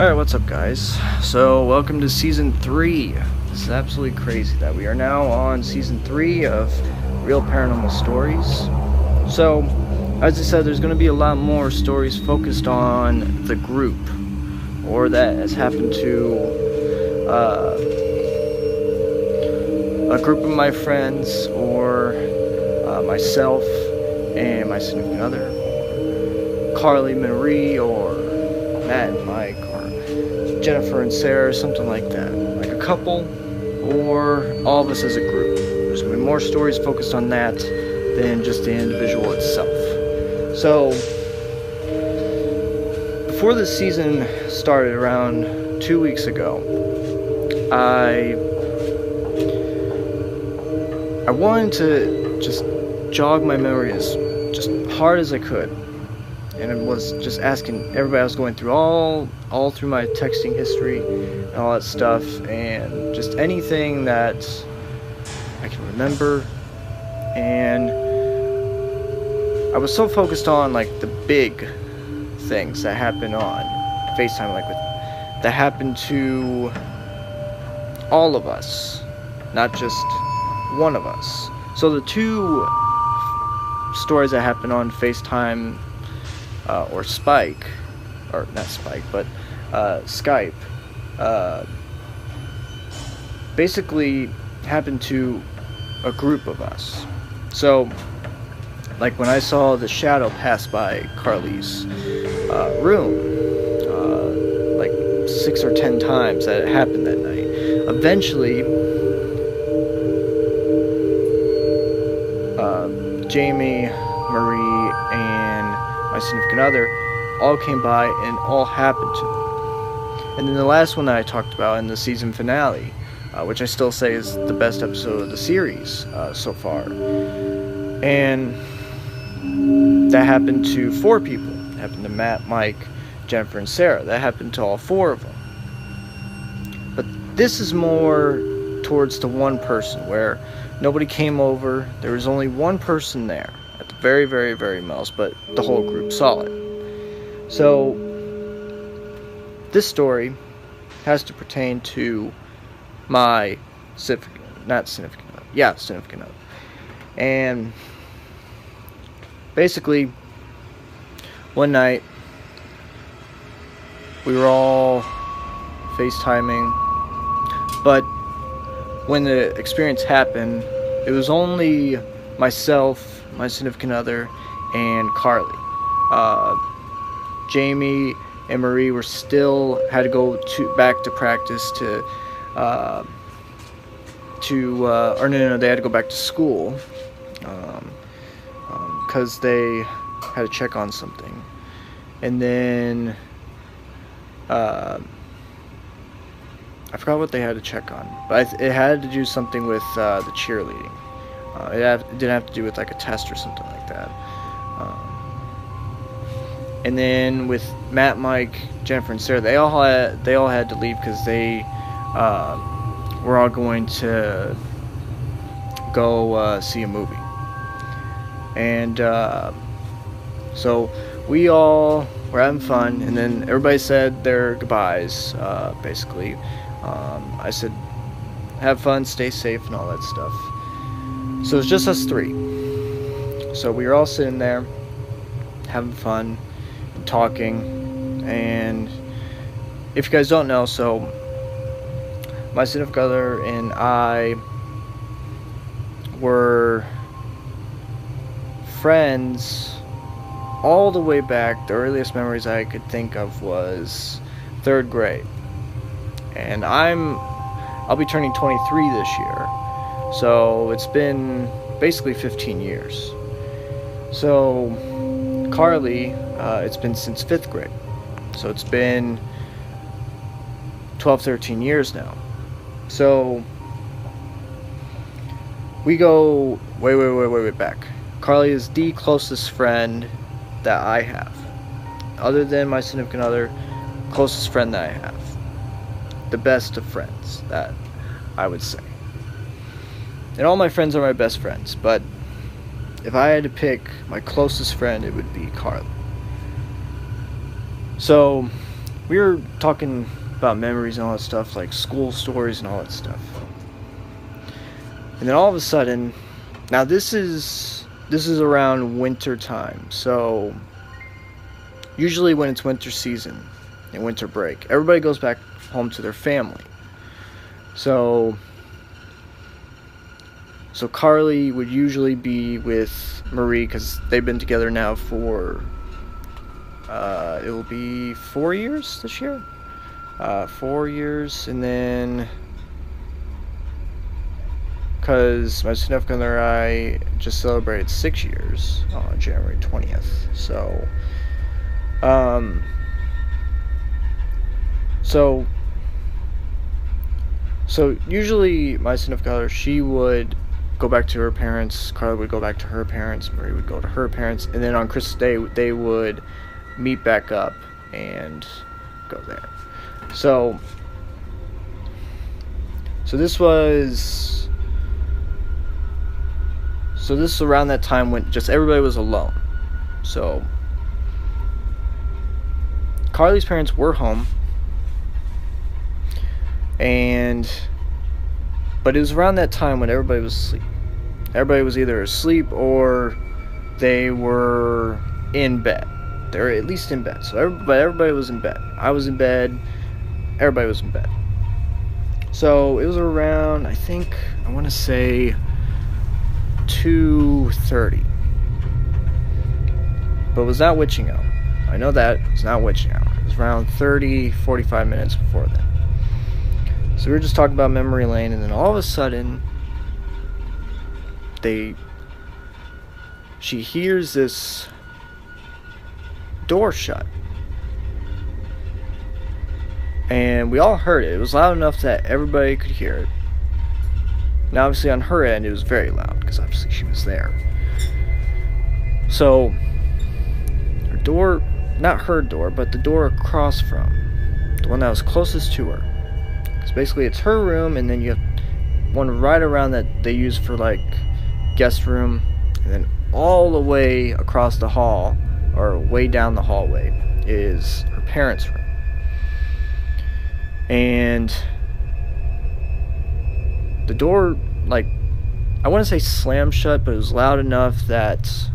Alright, what's up guys? So, welcome to Season 3. This is absolutely crazy that we are now on Season 3 of Real Paranormal Stories. So, as I said, there's going to be a lot more stories focused on the group, or that has happened to a group of my friends, or myself and my significant other, Carly, Marie, or Matt and Mike, or Jennifer and Sarah, something like that. Like a couple, or all of us as a group. There's going to be more stories focused on that than just the individual itself. So, before this season started around 2 weeks ago, I wanted to just jog my memory as just hard as I could. And it was just asking everybody. I was going through all through my texting history and all that stuff, and just anything that I can remember. And I was so focused on like the big things that happen on FaceTime, that happened to all of us, not just one of us. So the two stories that happened on FaceTime, or Spike, or not Spike, but Skype, basically happened to a group of us. So, like when I saw the shadow pass by Carly's room, like 6 or 10 times that it happened that night. Eventually, Jamie, Marie, and my significant other all came by and all happened to me. And then the last one that I talked about in the season finale, which I still say is the best episode of the series so far, and that happened to 4 people. It happened to Matt, Mike, Jennifer, and Sarah. That happened to all 4 of them. But this is more towards the one person where nobody came over. There was only one person there at the very, very, very most, but the whole group saw it. So this story has to pertain to my significant other. And basically, one night we were all FaceTiming, but when the experience happened, it was only myself, my significant other, and Carly. Jamie and Marie were had to go back to practice they had to go back to school, because they had to check on something. And then I forgot what they had to check on, but it had to do something with the cheerleading. It didn't have to do with like a test or something like that. And then with Matt, Mike, Jennifer, and Sarah, they all had to leave because they were all going to go see a movie. And so we all were having fun, and then everybody said their goodbyes, basically. I said, have fun, stay safe, and all that stuff. So it's just us 3. So we were all sitting there, having fun, and talking. And if you guys don't know, so my significant other and I were friends all the way back. The earliest memories I could think of was 3rd grade. And I'll be turning 23 this year. So it's been basically 15 years. So Carly, it's been since 5th grade. So it's been 12, 13 years now. So we go way back. Carly is the closest friend that I have. Other than my significant other, closest friend that I have. The best of friends, that I would say. And all my friends are my best friends, but if I had to pick my closest friend, it would be Carly. So we were talking about memories and all that stuff, like school stories and all that stuff. And then all of a sudden, now this is around winter time, so usually when it's winter season and winter break, everybody goes back home to their family. So Carly would usually be with Marie, because they've been together now for it will be 4 years this year. 4 years, and then because my significant other and I just celebrated 6 years on January 20th. So usually my significant other, she would go back to her parents, Carla would go back to her parents, Marie would go to her parents, and then on Christmas Day they would meet back up and go there. So this was around that time when just everybody was alone. So Carly's parents were home, but it was around that time when everybody was asleep. Everybody was either asleep or they were in bed. They were at least in bed. So everybody was in bed. I was in bed. Everybody was in bed. So it was around, I want to say 2:30. But it was not witching hour. I know that. It was not witching hour. It was around 45 minutes before then. So we were just talking about memory lane, and then all of a sudden she hears this door shut. And we all heard it. It was loud enough that everybody could hear it. And obviously on her end it was very loud, because obviously she was there. So her door, not her door, but the door across from, the one that was closest to her. Because basically it's her room, and then you have one right around that they use for like guest room, and then all the way across the hall, or way down the hallway, is her parents' room. And the door, like, I wouldn't say slammed shut, but it was loud enough that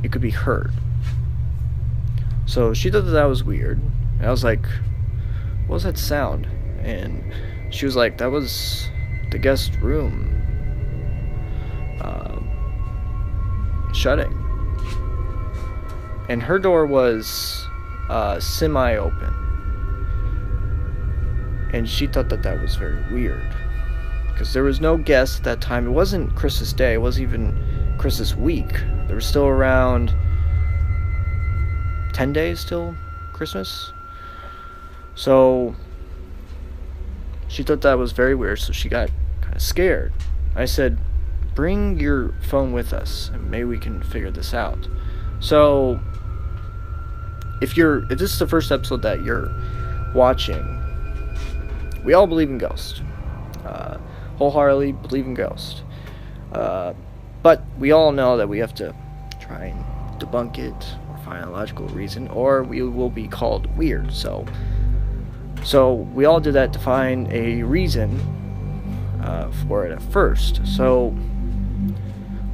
it could be heard. So she thought that was weird, and I was like, what was that sound? And she was like, that was the guest room shutting. And her door was semi-open, and she thought that was very weird, because there was no guests at that time. It wasn't Christmas Day, it wasn't even Christmas week. There was still around 10 days till Christmas. So she thought that was very weird, so she got kind of scared. I said, bring your phone with us and maybe we can figure this out. So if this is the first episode that you're watching, we all believe in ghosts. Wholeheartedly believe in ghosts. But we all know that we have to try and debunk it or find a logical reason, or we will be called weird. So we all did that to find a reason for it at first. So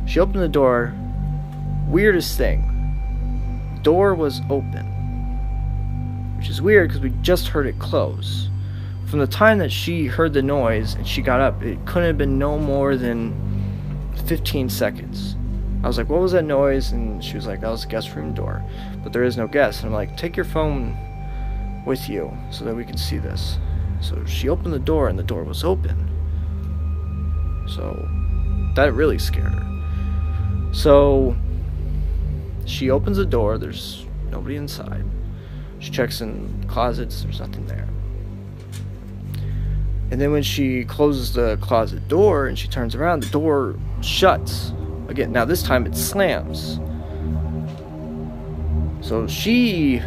she opened the door. Weirdest thing, door was open, which is weird because we just heard it close. From the time that she heard the noise and she got up, it couldn't have been no more than 15 seconds. I was like, what was that noise? And she was like, that was the guest room door, but there is no guest. And I'm like, take your phone with you so that we can see this. So she opened the door and the door was open. So that really scared her. So she opens the door, there's nobody inside. She checks in closets, there's nothing there. And then when she closes the closet door and she turns around, the door shuts again. Now this time it slams. So she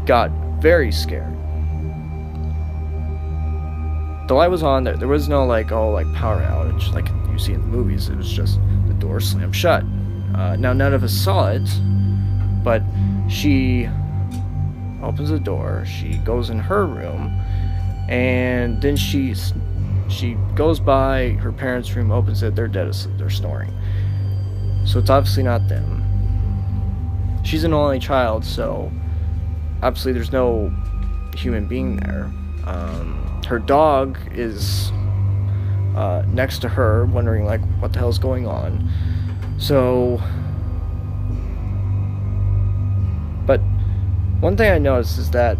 got very scared. The light was on. There was no power outage like you see in the movies. It was just the door slammed shut. Now none of us saw it, but she opens the door. She goes in her room, and then she goes by her parents' room, opens it. They're dead asleep. They're snoring. So it's obviously not them. She's an only child, so obviously there's no human being there. Her dog is next to her, wondering like what the hell's going on. So, but one thing I noticed is that,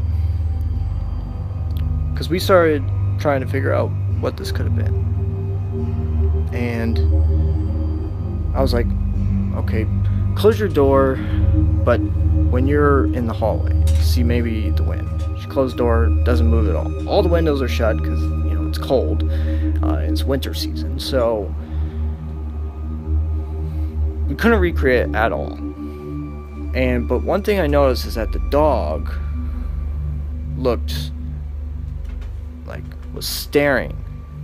because we started trying to figure out what this could have been, and I was like, okay, close your door, but when you're in the hallway, see maybe the wind. She closed the door, doesn't move at all. All the windows are shut because, you know, it's cold, and it's winter season, so we couldn't recreate it at all. But one thing I noticed is that the dog was staring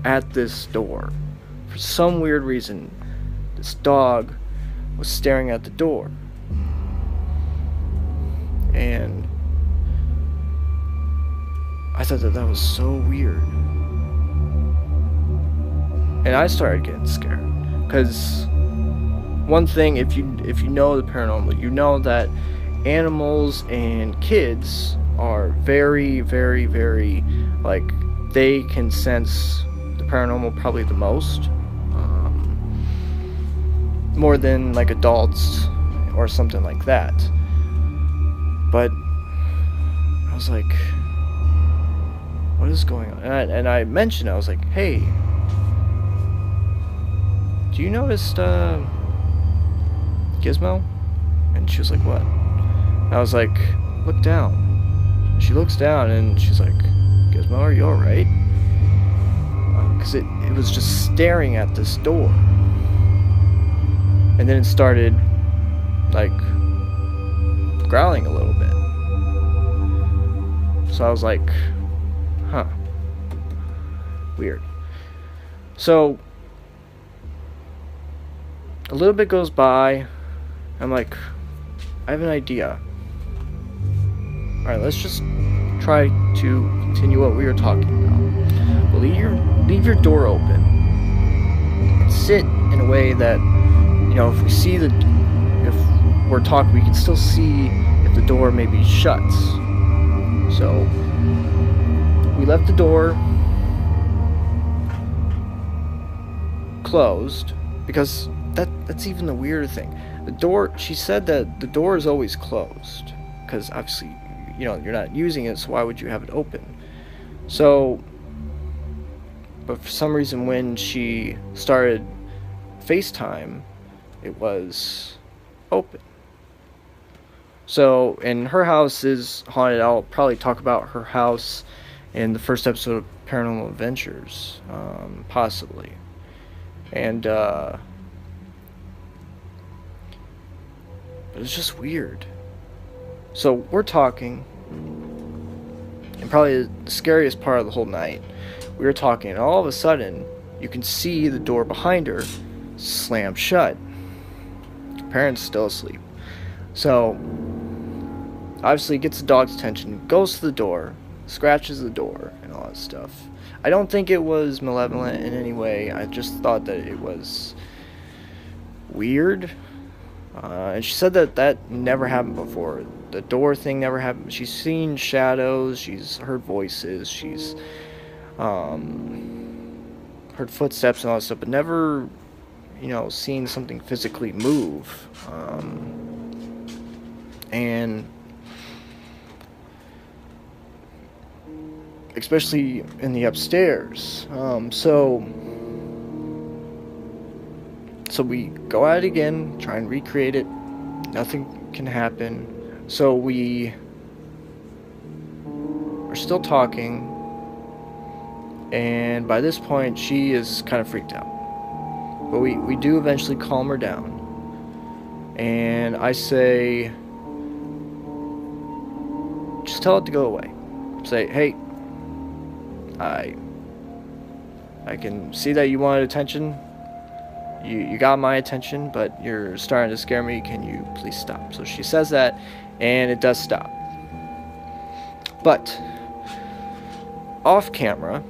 at this door. For some weird reason, this dog was staring at the door. And I thought that was so weird. And I started getting scared. Because one thing, if you know the paranormal, you know that animals and kids are very, very, very, like, they can sense the paranormal probably the most. More than, like, adults or something like that. But I was like, what is going on? And I mentioned, I was like, hey, do you notice Gizmo? And she was like, what? And I was like, look down. And she looks down and she's like, Gizmo, are you alright? Because it was just staring at this door. And then it started, like, growling a little bit. So I was like, huh. Weird. So a little bit goes by. I'm like, I have an idea. Alright, let's just try to continue what we were talking about. But leave your door open. Sit in a way that, you know, if we're talking, we can still see if the door maybe shuts. So we left the door closed, because that's even the weirder thing. The door, she said that the door is always closed, because obviously, you know, you're not using it, so why would you have it open? So, but for some reason when she started FaceTime, it was open. So, and her house is haunted. I'll probably talk about her house in the first episode of Paranormal Adventures, possibly. And, but it's just weird. So, we're talking, and probably the scariest part of the whole night, we were talking, and all of a sudden, you can see the door behind her slam shut. Parents still asleep. So, obviously gets the dog's attention, goes to the door, scratches the door, and all that stuff. I don't think it was malevolent in any way. I just thought that it was weird. And she said that never happened before. The door thing never happened. She's seen shadows, she's heard voices, she's heard footsteps and all that stuff, but never, you know, seen something physically move. And especially in the upstairs. So we go at it again, try and recreate it. Nothing can happen. So we are still talking, and by this point she is kind of freaked out. But we do eventually calm her down. And I say, just tell it to go away. Say, hey, I can see that you wanted attention. You got my attention, but you're starting to scare me. Can you please stop? So she says that, and it does stop. But off camera,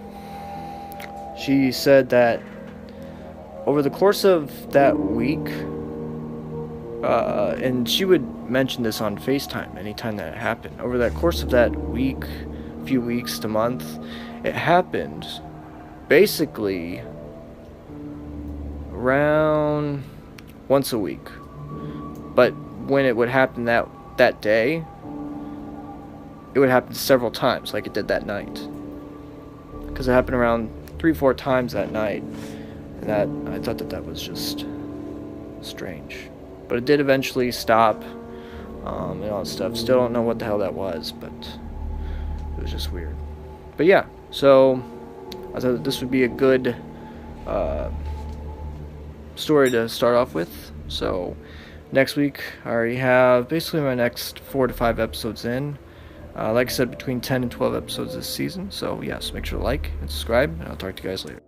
she said that over the course of that week, and she would mention this on FaceTime anytime that it happened. Over that course of that week, few weeks to month, it happened basically around once a week. But when it would happen that day, it would happen several times, like it did that night. Because it happened around 3-4 times that night, and that I thought that was just strange. But it did eventually stop, and all that stuff. Still don't know what the hell that was, but it was just weird. But yeah, so I thought that this would be a good story to start off with. So next week, I already have basically my next 4 to 5 episodes in. Like I said, between 10 and 12 episodes this season. So yes, make sure to like and subscribe, and I'll talk to you guys later.